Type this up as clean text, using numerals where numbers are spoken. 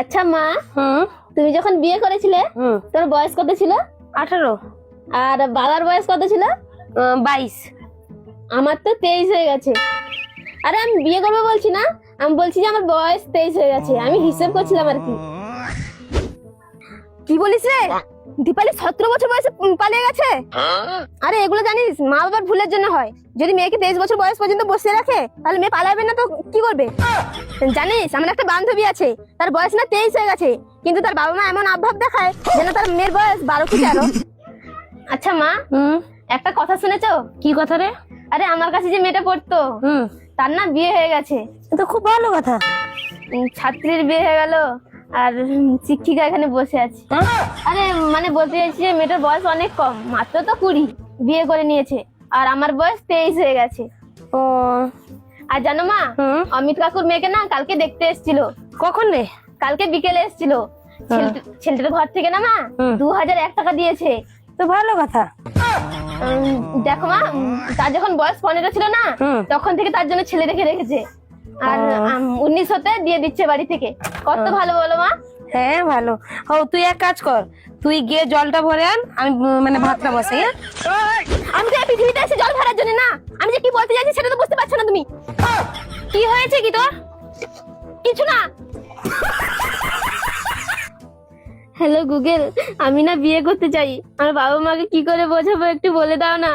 আচ্ছা মা, হুম তুমি যখন বিয়ে করেছিলে হুম তোর বয়স কত ছিল? 18 আর বাবার বয়স কত ছিল? 22। আমার তো 23 হয়ে গেছে। আরে আমি বিয়ে করবো বলছি না, আমি বলছি যে আমার বয়স 23 হয়ে গেছে, আমি হিসেব করছিলাম আর কি। কি বলিস রে? দীপালি 17 বছর বয়সে পালিয়ে গেছে? আরে এগুলো জানিস মা বাবার ভুলের জন্য হয়। যদি মেয়েকে 23 বছর বয়স পর্যন্ত বসিয়ে রাখে তাহলে মেয়ে পালাবে না তো কি করবে? জানিস আমার একটা বান্ধবী আছে, তার বয়স না 23 হয়ে গেছে, কিন্তু তার বাবা মা এমন আভাব দেখায় যেন তার মেয়ের বয়স 12 কি 13। আচ্ছা মা, একটা কথা শুনেছো? কি কথা রে? আরে আমার কাছে যে মেয়েটা পড়তো তার না বিয়ে হয়ে গেছে। তো খুব ভালো কথা। ছাত্রীর বিয়ে হয়ে গেল আর শিক্ষিকা এখানে বসে আছে। আরে মানে বলতে চাইছি যে মেয়েটার বয়স অনেক কম, মাত্র তো 20, বিয়ে করে নিয়েছে। আর আমার বয়স 23 হয়ে গেছে। ও আর জানো মা, অমিত কাকুর মেয়েকে না কালকে দেখতে এসেছিল। কখন রে? কালকে বিকেলে এসেছিল। ছেলেটার ঘর থেকে না মা 2001 টাকা দিয়েছে। তো ভালো কথা। দেখো মা, তার যখন বয়স 15 ছিল না তখন থেকে তার জন্য ছেলে দেখে রেখেছে। আর 1900-তে দিয়ে দিচ্ছে বাড়ি থেকে। কত ভালো বলো মা? হ্যাঁ ভালো। ও তুই এক কাজ কর, তুই গিয়ে জলটা ভরে আন, আমি মানে ভাতটা বসাই। আমি তো এই পৃথিবীতে এসে জল ভরার জন্য না, আমি যে কি বলতে চাইছি সেটা তো বুঝতে পারছো না তুমি। কি হয়েছে কি তোর? কিছু না। হ্যালো গুগল, আমি না বিয়ে করতে চাই, আমার বাবা মাকে কি করে বোঝাবো একটু বলে দাও না।